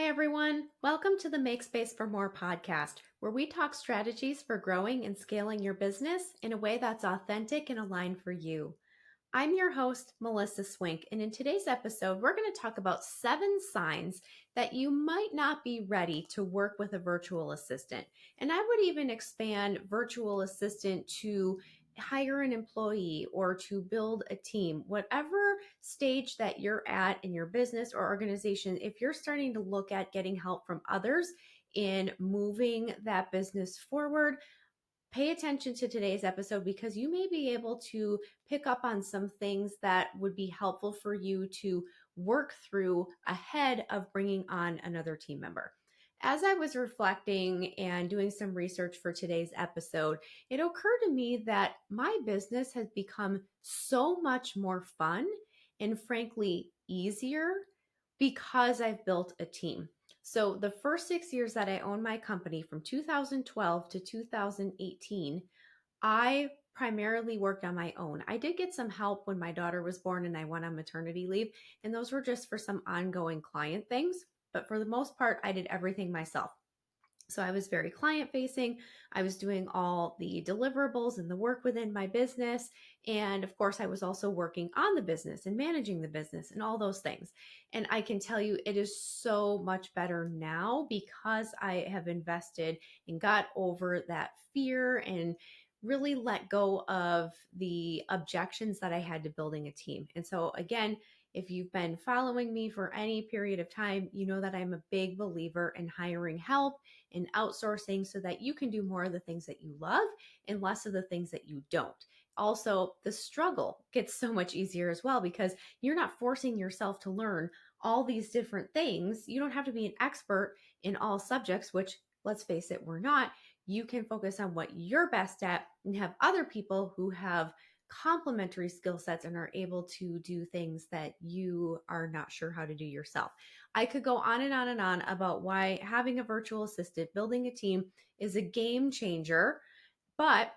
everyone. Welcome to the Make Space for More podcast, where we talk strategies for growing and scaling your business in a way that's authentic and aligned for you. I'm your host, Melissa Swink, and in today's episode, we're going to talk about 7 signs that you might not be ready to work with a virtual assistant. And I would even expand virtual assistant to hire an employee or to build a team, whatever stage that you're at in your business or organization. If you're starting to look at getting help from others in moving that business forward, pay attention to today's episode because you may be able to pick up on some things that would be helpful for you to work through ahead of bringing on another team member. As I was reflecting and doing some research for today's episode, it occurred to me that my business has become so much more fun and frankly easier because I've built a team. So the first 6 years that I owned my company, from 2012 to 2018, I primarily worked on my own. I did get some help when my daughter was born and I went on maternity leave, and those were just for some ongoing client things. But for the most part, I did everything myself. So I was very client facing. I was doing all the deliverables and the work within my business. And of course, I was also working on the business and managing the business and all those things. And I can tell you it is so much better now because I have invested and got over that fear and really let go of the objections that I had to building a team. And so again, if you've been following me for any period of time, you know that I'm a big believer in hiring help and outsourcing so that you can do more of the things that you love and less of the things that you don't. Also, the struggle gets so much easier as well because you're not forcing yourself to learn all these different things. You don't have to be an expert in all subjects, which, let's face it, we're not. You can focus on what you're best at and have other people who have complementary skill sets and are able to do things that you are not sure how to do yourself. I could go on and on and on about why having a virtual assistant, building a team is a game changer, but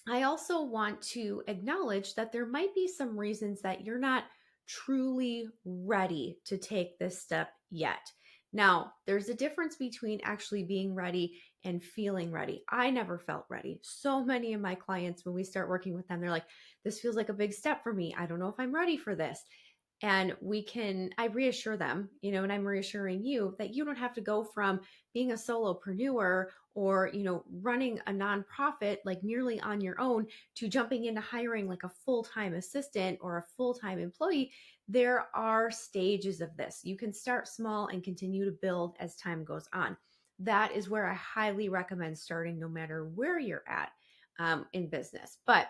I also want to acknowledge that there might be some reasons that you're not truly ready to take this step yet. Now, there's a difference between actually being ready and feeling ready. I never felt ready. So many of my clients, when we start working with them, they're like, this feels like a big step for me. I don't know if I'm ready for this. And I reassure them, and I'm reassuring you that you don't have to go from being a solopreneur or, running a nonprofit like nearly on your own to jumping into hiring like a full-time assistant or a full-time employee. There are stages of this. You can start small and continue to build as time goes on. That is where I highly recommend starting no matter where you're at in business. But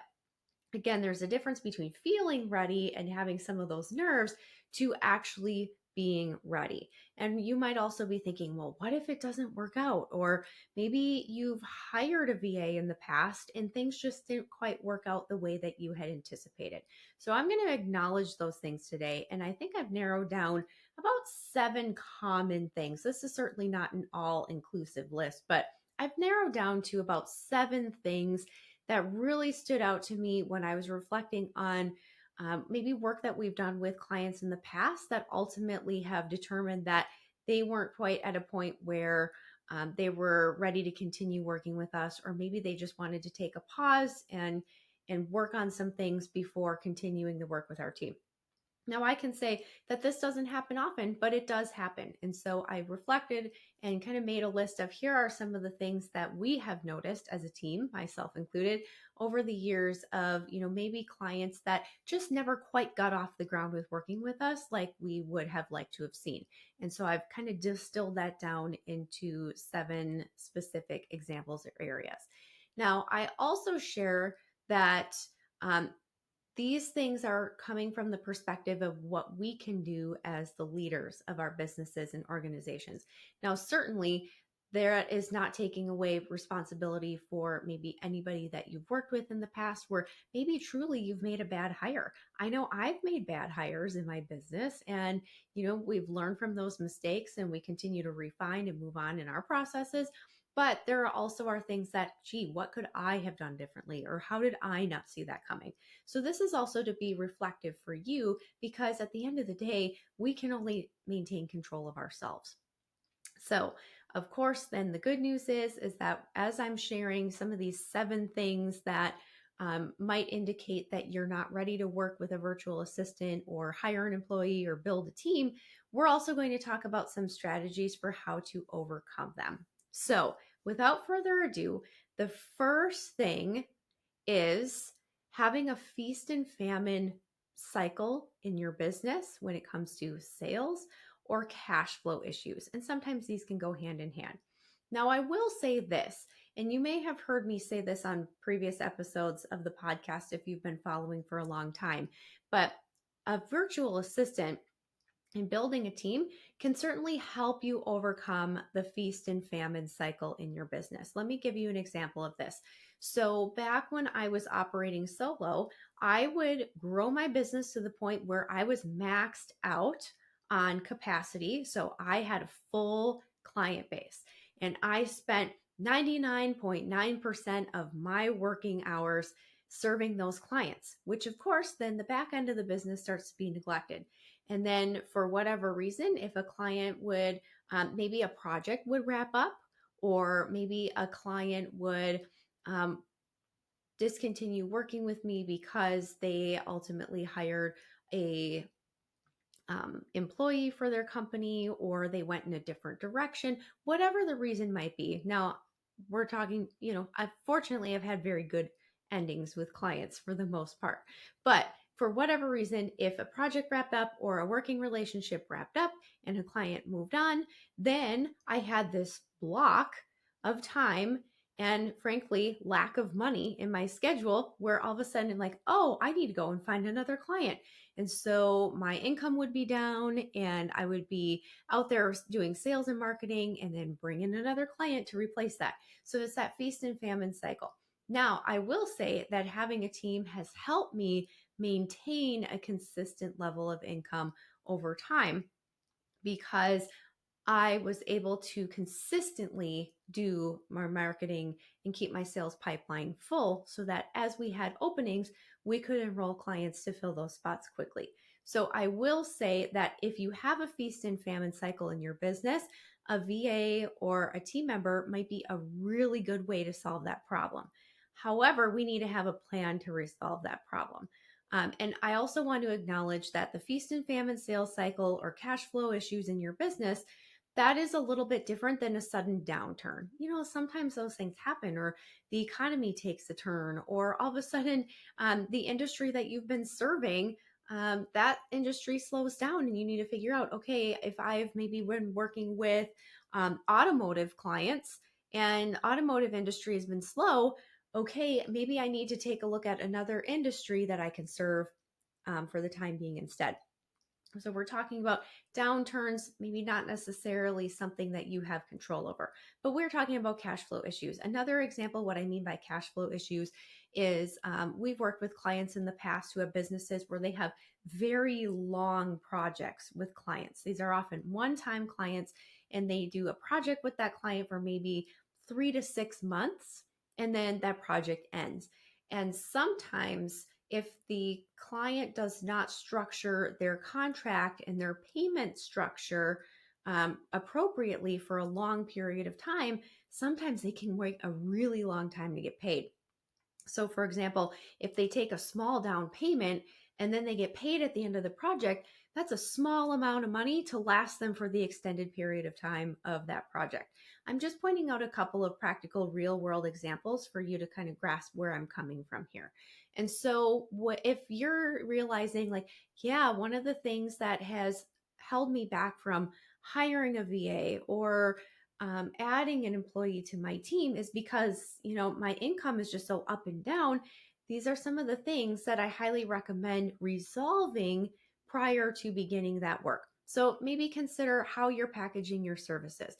again, there's a difference between feeling ready and having some of those nerves to actually being ready. And you might also be thinking, well, what if it doesn't work out? Or maybe you've hired a VA in the past and things just didn't quite work out the way that you had anticipated. So I'm going to acknowledge those things today. And I think I've narrowed down about 7 common things. This is certainly not an all-inclusive list, but I've narrowed down to about 7 things that really stood out to me when I was reflecting on maybe work that we've done with clients in the past that ultimately have determined that they weren't quite at a point where they were ready to continue working with us, or maybe they just wanted to take a pause and work on some things before continuing the work with our team. Now, I can say that this doesn't happen often, but it does happen. And so I reflected and kind of made a list of here are some of the things that we have noticed as a team, myself included, over the years of, maybe clients that just never quite got off the ground with working with us like we would have liked to have seen. And so I've kind of distilled that down into 7 specific examples or areas. Now, I also share that these things are coming from the perspective of what we can do as the leaders of our businesses and organizations. Now, certainly, there is not taking away responsibility for maybe anybody that you've worked with in the past where maybe truly you've made a bad hire. I know I've made bad hires in my business, and we've learned from those mistakes and we continue to refine and move on in our processes. But there are also things that, what could I have done differently? Or how did I not see that coming? So this is also to be reflective for you, because at the end of the day, we can only maintain control of ourselves. So, of course, then the good news is that as I'm sharing some of these 7 things that might indicate that you're not ready to work with a virtual assistant or hire an employee or build a team, we're also going to talk about some strategies for how to overcome them. So, without further ado, the first thing is having a feast and famine cycle in your business when it comes to sales or cash flow issues. And sometimes these can go hand in hand. Now, I will say this, and you may have heard me say this on previous episodes of the podcast if you've been following for a long time, but a virtual assistant and building a team can certainly help you overcome the feast and famine cycle in your business. Let me give you an example of this. So, back when I was operating solo, I would grow my business to the point where I was maxed out on capacity. So, I had a full client base and I spent 99.9% of my working hours serving those clients, which of course, then the back end of the business starts to be neglected. And then for whatever reason, if a client would, maybe a project would wrap up, or maybe a client would um, discontinue working with me because they ultimately hired a employee for their company, or they went in a different direction, whatever the reason might be. Now, we're talking, fortunately, I've had very good endings with clients for the most part. But for whatever reason, if a project wrapped up or a working relationship wrapped up and a client moved on, then I had this block of time and frankly, lack of money in my schedule where all of a sudden I'm like, oh, I need to go and find another client. And so my income would be down and I would be out there doing sales and marketing and then bring in another client to replace that. So it's that feast and famine cycle. Now, I will say that having a team has helped me maintain a consistent level of income over time because I was able to consistently do my marketing and keep my sales pipeline full so that as we had openings, we could enroll clients to fill those spots quickly. So I will say that if you have a feast and famine cycle in your business, a VA or a team member might be a really good way to solve that problem. However, we need to have a plan to resolve that problem. And I also want to acknowledge that the feast and famine sales cycle or cash flow issues in your business, that is a little bit different than a sudden downturn. Sometimes those things happen, or the economy takes a turn, or all of a sudden, the industry that you've been serving, that industry slows down, and you need to figure out, okay, if I've maybe been working with automotive clients and automotive industry has been slow, okay, maybe I need to take a look at another industry that I can serve for the time being instead. So we're talking about downturns, maybe not necessarily something that you have control over, but we're talking about cash flow issues. Another example, what I mean by cash flow issues is we've worked with clients in the past who have businesses where they have very long projects with clients. These are often one-time clients and they do a project with that client for maybe 3 to 6 months and then that project ends. And sometimes if the client does not structure their contract and their payment structure appropriately for a long period of time, sometimes they can wait a really long time to get paid. So, for example, if they take a small down payment and then they get paid at the end of the project, that's a small amount of money to last them for the extended period of time of that project. I'm just pointing out a couple of practical real world examples for you to kind of grasp where I'm coming from here. And so, if you're realizing, like, yeah, one of the things that has held me back from hiring a VA or adding an employee to my team is because, my income is just so up and down. These are some of the things that I highly recommend resolving prior to beginning that work. So maybe consider how you're packaging your services.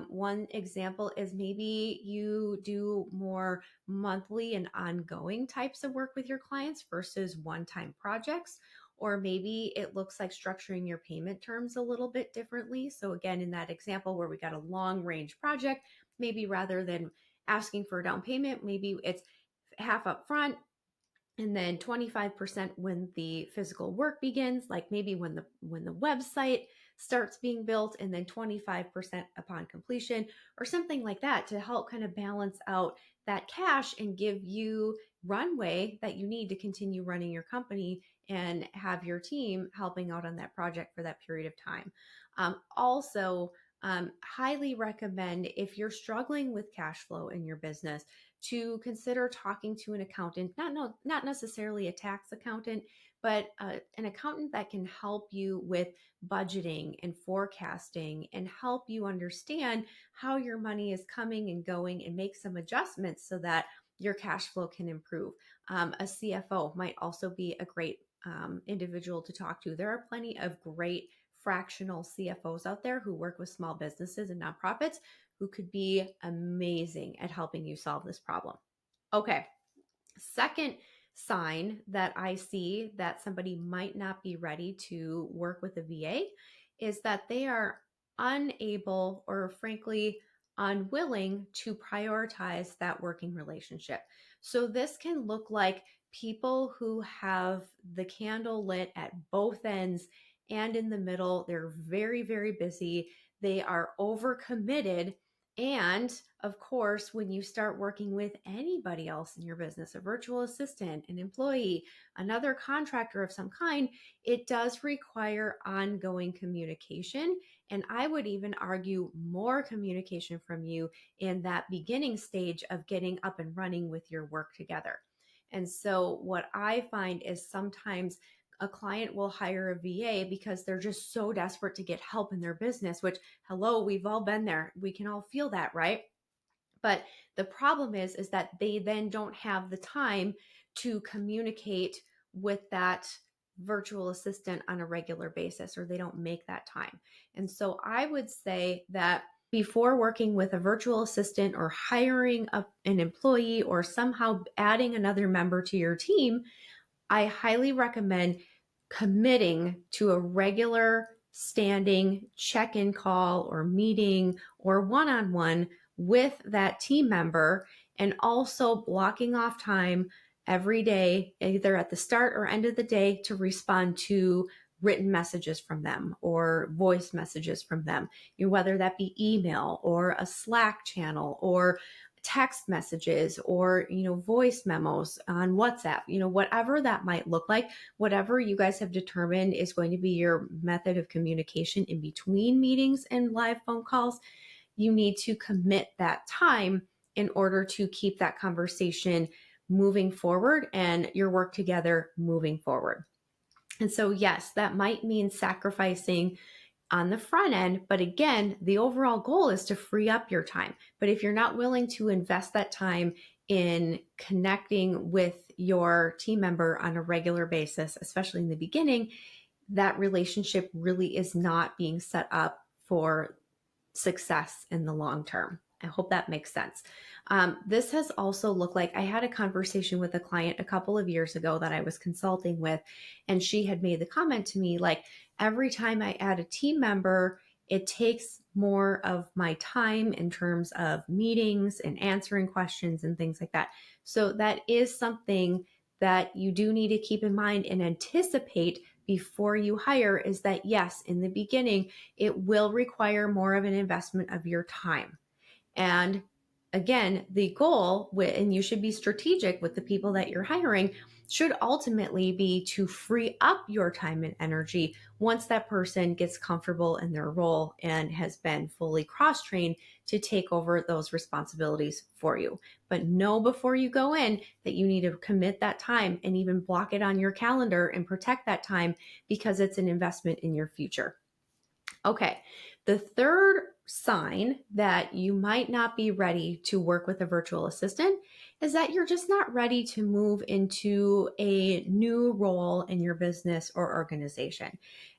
One example is maybe you do more monthly and ongoing types of work with your clients versus one-time projects. Or maybe it looks like structuring your payment terms a little bit differently. So again, in that example where we got a long range project, maybe rather than asking for a down payment, maybe it's half up front and then 25% when the physical work begins, like maybe when the website starts being built and then 25% upon completion or something like that to help kind of balance out that cash and give you runway that you need to continue running your company and have your team helping out on that project for that period of time. Also, highly recommend if you're struggling with cash flow in your business to consider talking to an accountant, not necessarily a tax accountant, but an accountant that can help you with budgeting and forecasting and help you understand how your money is coming and going and make some adjustments so that your cash flow can improve. A CFO might also be a great individual to talk to. There are plenty of great fractional CFOs out there who work with small businesses and nonprofits who could be amazing at helping you solve this problem. Okay, second sign that I see that somebody might not be ready to work with a VA is that they are unable or frankly unwilling to prioritize that working relationship. So this can look like people who have the candle lit at both ends and in the middle. They're very, very busy. They are overcommitted. And of course, when you start working with anybody else in your business, a virtual assistant, an employee, another contractor of some kind, it does require ongoing communication. And I would even argue more communication from you in that beginning stage of getting up and running with your work together. And so what I find is sometimes a client will hire a VA because they're just so desperate to get help in their business, which, hello, we've all been there. We can all feel that, right? But the problem is that they then don't have the time to communicate with that virtual assistant on a regular basis, or they don't make that time. And so I would say that before working with a virtual assistant or hiring an employee or somehow adding another member to your team, I highly recommend committing to a regular standing check-in call or meeting or one-on-one with that team member, and also blocking off time every day, either at the start or end of the day, to respond to written messages from them or voice messages from them, whether that be email or a Slack channel or text messages or voice memos on WhatsApp, whatever that might look like, whatever you guys have determined is going to be your method of communication in between meetings and live phone calls. You need to commit that time in order to keep that conversation moving forward and your work together moving forward. And so yes, that might mean sacrificing on the front end. But again, the overall goal is to free up your time. But if you're not willing to invest that time in connecting with your team member on a regular basis, especially in the beginning, that relationship really is not being set up for success in the long term. I hope that makes sense. This has also looked like I had a conversation with a client a couple of years ago that I was consulting with, and she had made the comment to me like, every time I add a team member, it takes more of my time in terms of meetings and answering questions and things like that. So that is something that you do need to keep in mind and anticipate before you hire, is that yes, in the beginning, it will require more of an investment of your time. And again, the goal, and you should be strategic with the people that you're hiring, should ultimately be to free up your time and energy once that person gets comfortable in their role and has been fully cross-trained to take over those responsibilities for you. But know before you go in that you need to commit that time and even block it on your calendar and protect that time, because it's an investment in your future. Okay, the third sign that you might not be ready to work with a virtual assistant is that you're just not ready to move into a new role in your business or organization.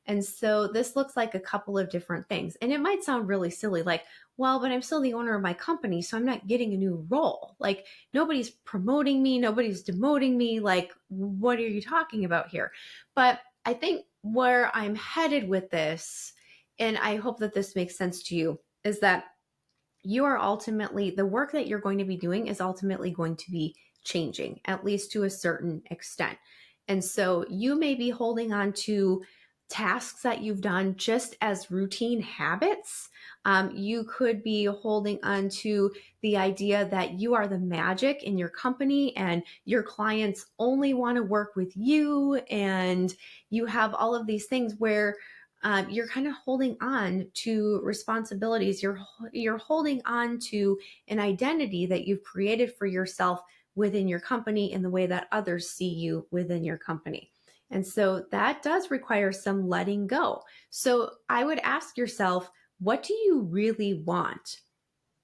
And so this looks like a couple of different things. And it might sound really silly, like, well, but I'm still the owner of my company, so I'm not getting a new role. Like, nobody's promoting me, nobody's demoting me. Like, what are you talking about here? But I think where I'm headed with this, and I hope that this makes sense to you, is that you are ultimately, the work that you're going to be doing is ultimately going to be changing, at least to a certain extent. And so you may be holding on to tasks that you've done just as routine habits. You could be holding on to the idea that you are the magic in your company and your clients only want to work with you. And you have all of these things where you're kind of holding on to responsibilities. You're holding on to an identity that you've created for yourself within your company in the way that others see you within your company. And so that does require some letting go. So I would ask yourself, what do you really want?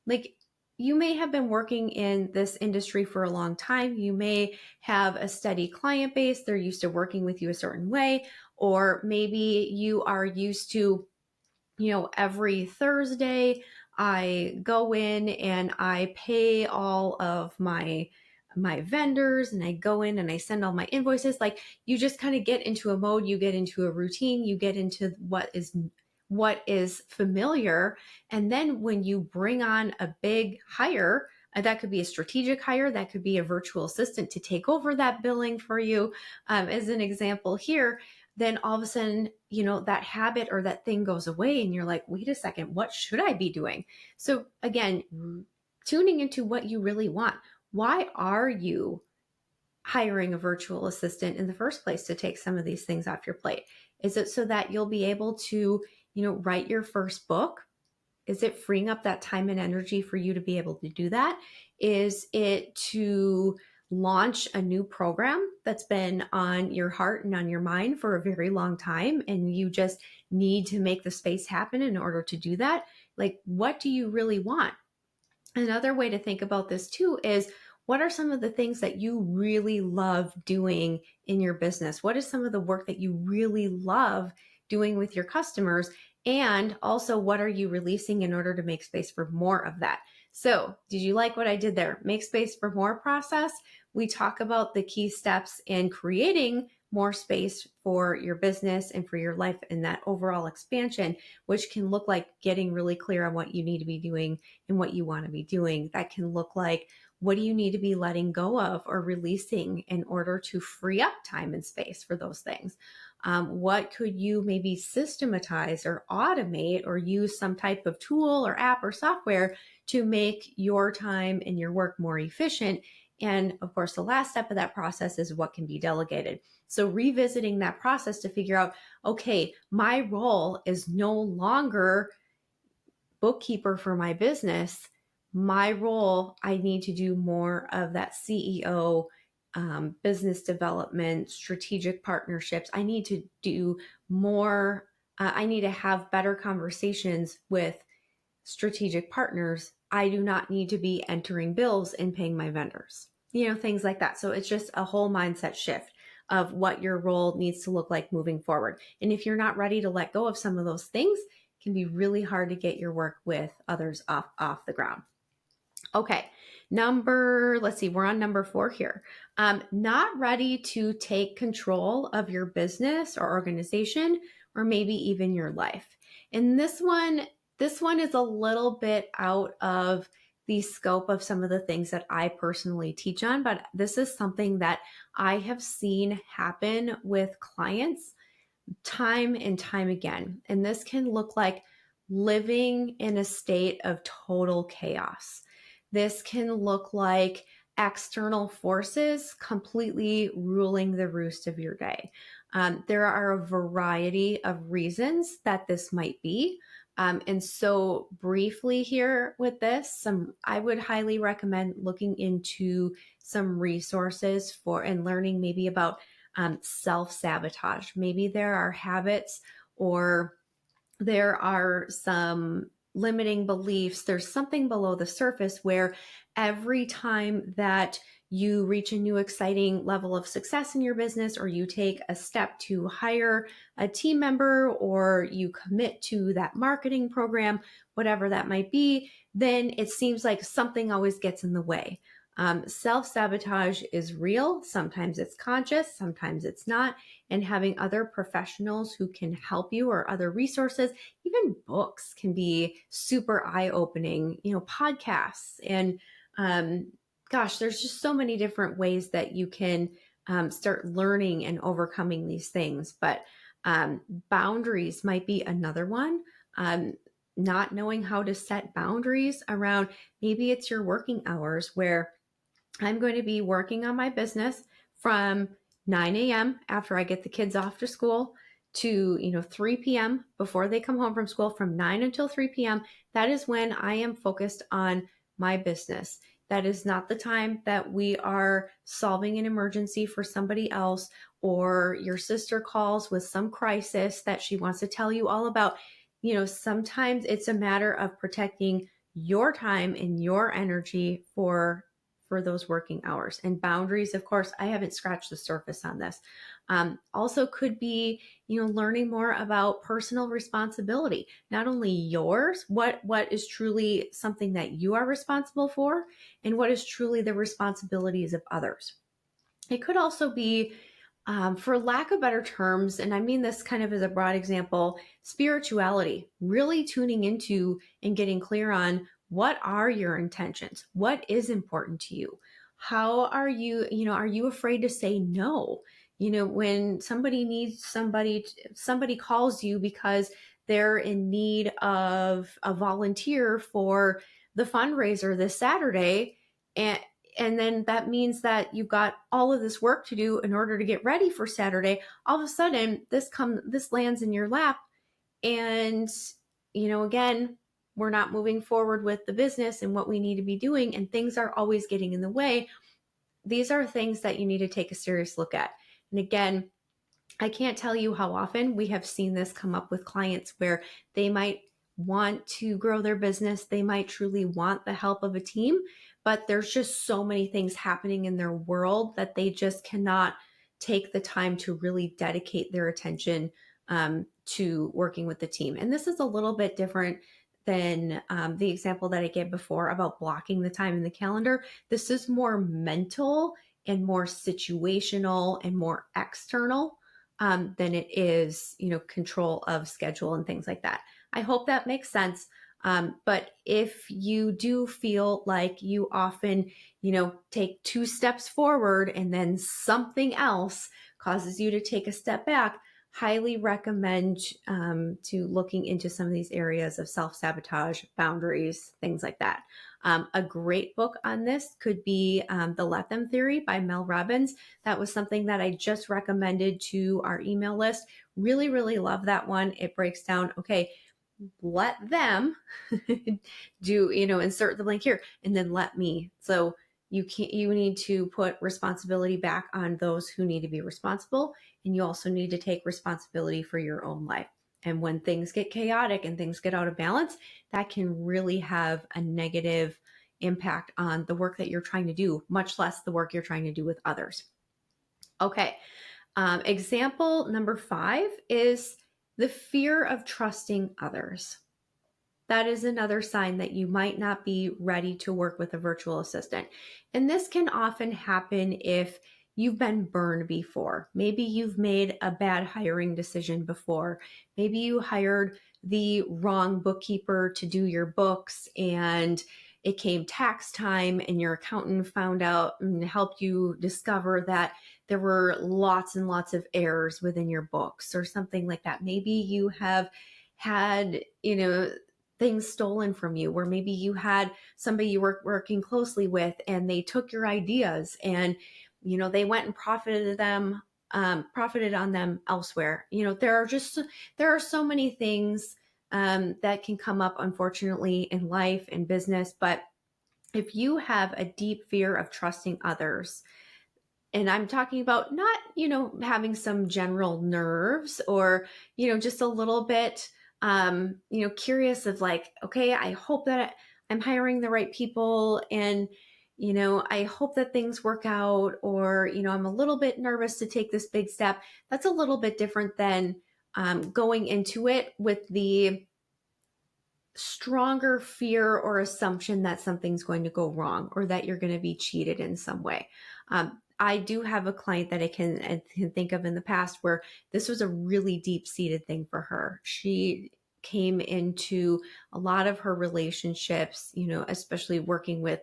Like, you may have been working in this industry for a long time. You may have a steady client base. They're used to working with you a certain way. Or maybe you are used to, every Thursday I go in and I pay all of my vendors and I go in and I send all my invoices. Like, you just kind of get into a mode, you get into a routine, you get into what is familiar. And then when you bring on a big hire, that could be a strategic hire, that could be a virtual assistant to take over that billing for you, as an example here, then all of a sudden, that habit or that thing goes away and you're like, wait a second, what should I be doing? So again, tuning into what you really want. Why are you hiring a virtual assistant in the first place to take some of these things off your plate? Is it so that you'll be able to, write your first book? Is it freeing up that time and energy for you to be able to do that? Is it to launch a new program that's been on your heart and on your mind for a very long time, and you just need to make the space happen in order to do that? Like, what do you really want? Another way to think about this too is, what are some of the things that you really love doing in your business? What is some of the work that you really love doing with your customers? And also, what are you releasing in order to make space for more of that? So, did you like what I did there? Make space for more process. We talk about the key steps in creating more space for your business and for your life and that overall expansion, which can look like getting really clear on what you need to be doing and what you want to be doing. That can look like, what do you need to be letting go of or releasing in order to free up time and space for those things? What could you maybe systematize or automate or use some type of tool or app or software to make your time and your work more efficient? And of course, the last step of that process is what can be delegated. So revisiting that process to figure out, okay, my role is no longer bookkeeper for my business. My role, I need to do more of that CEO, business development, strategic partnerships. I need to do more. I need to have better conversations with strategic partners. I do not need to be entering bills and paying my vendors, things like that. So it's just a whole mindset shift of what your role needs to look like moving forward. And if you're not ready to let go of some of those things, it can be really hard to get your work with others off the ground. Okay, let's see, we're on number 4 here. Not ready to take control of your business or organization, or maybe even your life. And this one is a little bit out of the scope of some of the things that I personally teach on, but this is something that I have seen happen with clients time and time again. And this can look like living in a state of total chaos. This can look like external forces completely ruling the roost of your day. There are a variety of reasons that this might be. And so briefly here with this, I would highly recommend looking into some resources for and learning maybe about self-sabotage. Maybe there are habits or there are some limiting beliefs. There's something below the surface where every time that you reach a new exciting level of success in your business, or you take a step to hire a team member, or you commit to that marketing program, whatever that might be, then it seems like something always gets in the way. Self-sabotage is real. Sometimes it's conscious, sometimes it's not. And having other professionals who can help you, or other resources, even books, can be super eye-opening, podcasts. And gosh, there's just so many different ways that you can start learning and overcoming these things. But Boundaries might be another one. Um, Not knowing how to set boundaries around, maybe it's your working hours where I'm going to be working on my business from 9 a.m. after I get the kids off to school to 3 p.m. before they come home from school. From 9 until 3 p.m. That is when I am focused on my business. That is not the time that we are solving an emergency for somebody else, or your sister calls with some crisis that she wants to tell you all about. Sometimes it's a matter of protecting your time and your energy for those working hours. And boundaries, of course, I haven't scratched the surface on this. Also could be, learning more about personal responsibility, not only yours, what is truly something that you are responsible for, and what is truly the responsibilities of others. It could also be, for lack of better terms, and I mean this kind of as a broad example, spirituality, really tuning into and getting clear on what are your intentions? What is important to you? How are you, are you afraid to say no? When somebody needs somebody calls you because they're in need of a volunteer for the fundraiser this Saturday, and then that means that you've got all of this work to do in order to get ready for Saturday. All of a sudden, this lands in your lap, and again, we're not moving forward with the business and what we need to be doing, and things are always getting in the way. These are things that you need to take a serious look at. And again, I can't tell you how often we have seen this come up with clients where they might want to grow their business. They might truly want the help of a team, but there's just so many things happening in their world that they just cannot take the time to really dedicate their attention to working with the team. And this is a little bit different than the example that I gave before about blocking the time in the calendar. This is more mental and more situational and more external than it is, control of schedule and things like that. I hope that makes sense. But if you do feel like you often, take 2 steps forward and then something else causes you to take a step back, highly recommend to looking into some of these areas of self-sabotage, boundaries, things like that. A great book on this could be The Let Them Theory by Mel Robbins. That was something that I just recommended to our email list. Really, really love that one. It breaks down, okay, let them do, insert the blank here, and then let me. So you need to put responsibility back on those who need to be responsible. And you also need to take responsibility for your own life. And when things get chaotic and things get out of balance, that can really have a negative impact on the work that you're trying to do, much less the work you're trying to do with others. Okay. Example number 5 is the fear of trusting others. That is another sign that you might not be ready to work with a virtual assistant. And this can often happen if you've been burned before. Maybe you've made a bad hiring decision before. Maybe you hired the wrong bookkeeper to do your books, and it came tax time and your accountant found out and helped you discover that there were lots and lots of errors within your books or something like that. Maybe you have had, things stolen from you, where maybe you had somebody you were working closely with and they took your ideas and, they went and profited on them elsewhere. There are so many things that can come up, unfortunately, in life and business. But if you have a deep fear of trusting others, and I'm talking about not, having some general nerves or, just a little bit, curious of like, okay, I hope that I'm hiring the right people, and, I hope that things work out, or, I'm a little bit nervous to take this big step. That's a little bit different than going into it with the stronger fear or assumption that something's going to go wrong or that you're going to be cheated in some way. I do have a client that I can think of in the past where this was a really deep-seated thing for her. She came into a lot of her relationships, especially working with,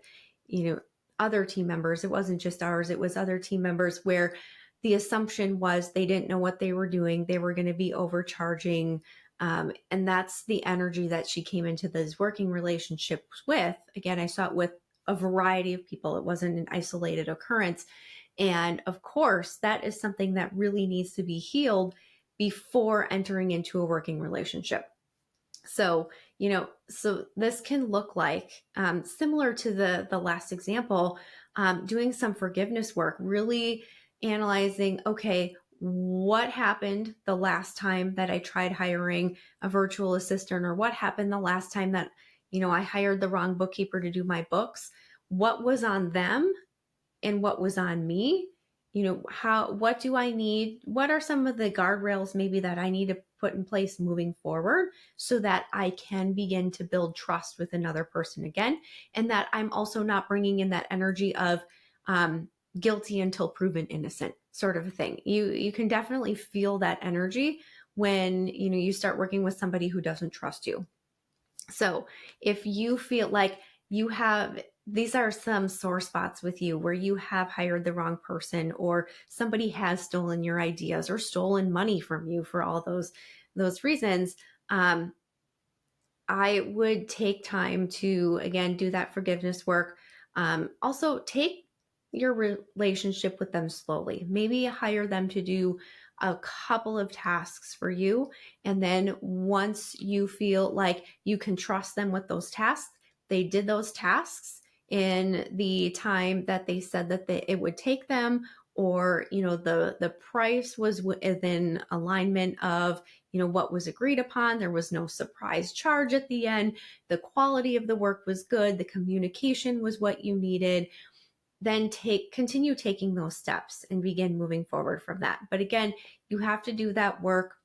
other team members. It wasn't just ours, it was other team members, where the assumption was they didn't know what they were doing. They were going to be overcharging. And that's the energy that she came into those working relationships with. Again, I saw it with a variety of people. It wasn't an isolated occurrence. And of course, that is something that really needs to be healed before entering into a working relationship. So, so this can look like, similar to the last example, doing some forgiveness work, really analyzing, okay, what happened the last time that I tried hiring a virtual assistant, or what happened the last time that, I hired the wrong bookkeeper to do my books? What was on them and what was on me? What do I need? What are some of the guardrails maybe that I need to put in place moving forward so that I can begin to build trust with another person again? And that I'm also not bringing in that energy of guilty until proven innocent sort of a thing. You can definitely feel that energy when, you start working with somebody who doesn't trust you. So if you feel like these are some sore spots with you where you have hired the wrong person, or somebody has stolen your ideas or stolen money from you for all those reasons, I would take time to, again, do that forgiveness work. Also, take your relationship with them slowly. Maybe hire them to do a couple of tasks for you. And then once you feel like you can trust them with those tasks, they did those tasks in the time that they said that it would take them, or the price was within alignment of what was agreed upon. There was no surprise charge at the end. The quality of the work was good. The communication was what you needed. Then continue taking those steps and begin moving forward from that. But again, you have to do that work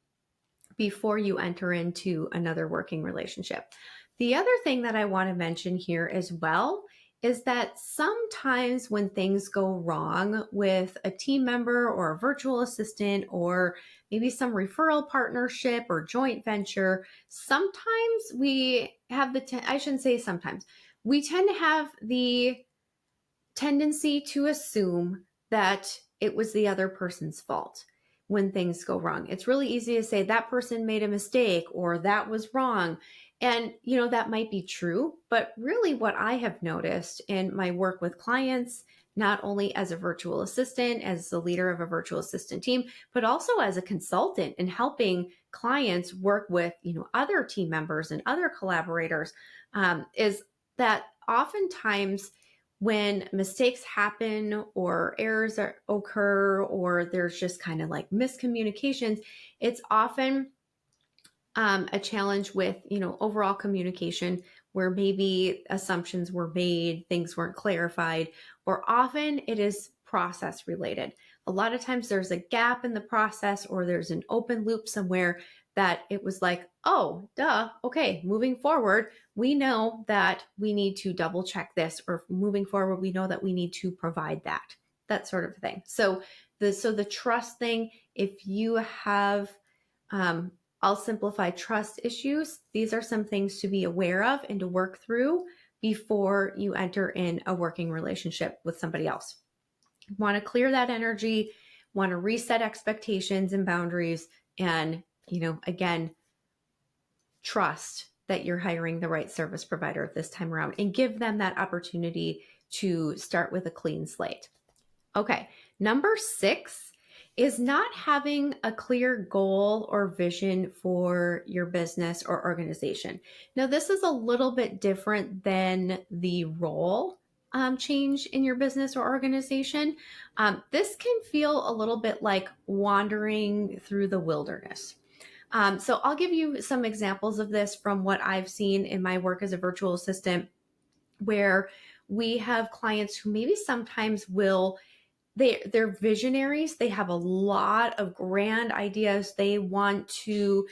before you enter into another working relationship. The other thing that I want to mention here as well is that sometimes when things go wrong with a team member or a virtual assistant, or maybe some referral partnership or joint venture, sometimes we have I shouldn't say sometimes, we tend to have the tendency to assume that it was the other person's fault when things go wrong. It's really easy to say that person made a mistake or that was wrong. And, that might be true, but really what I have noticed in my work with clients, not only as a virtual assistant, as the leader of a virtual assistant team, but also as a consultant in helping clients work with, other team members and other collaborators, is that oftentimes when mistakes happen or errors occur, or there's just kind of like miscommunications, it's often a challenge with, overall communication, where maybe assumptions were made, things weren't clarified, or often it is process related. A lot of times there's a gap in the process, or there's an open loop somewhere that it was like, oh, duh, okay, moving forward, we know that we need to double check this, or moving forward, we know that we need to provide that sort of thing. So the trust thing, if you have, I'll simplify, trust issues, these are some things to be aware of and to work through before you enter in a working relationship with somebody else. Want to clear that energy, want to reset expectations and boundaries, and, again, trust that you're hiring the right service provider this time around, and give them that opportunity to start with a clean slate. Okay, number 6 is not having a clear goal or vision for your business or organization. Now, this is a little bit different than the role change in your business or organization. This can feel a little bit like wandering through the wilderness. So I'll give you some examples of this from what I've seen in my work as a virtual assistant, where we have clients who maybe sometimes they're visionaries. They have a lot of grand ideas. They want to,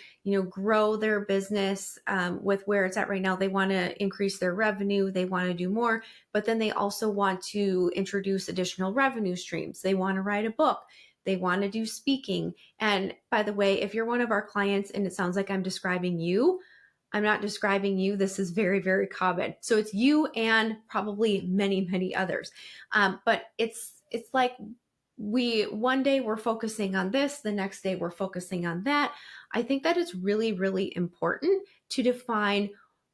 grow their business with where it's at right now. They want to increase their revenue. They want to do more, but then they also want to introduce additional revenue streams. They want to write a book. They want to do speaking. And by the way, if you're one of our clients and it sounds like I'm describing you, I'm not describing you. This is very, very common. So it's you and probably many, many others. But it's like one day we're focusing on this, the next day we're focusing on that. I think that it's really, really important to define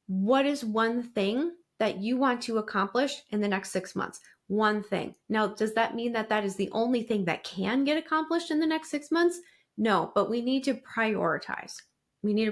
what is one thing that you want to accomplish in the next 6 months. One thing. Now, does that mean that that is the only thing that can get accomplished in the next 6 months? No, but we need to prioritize. We need to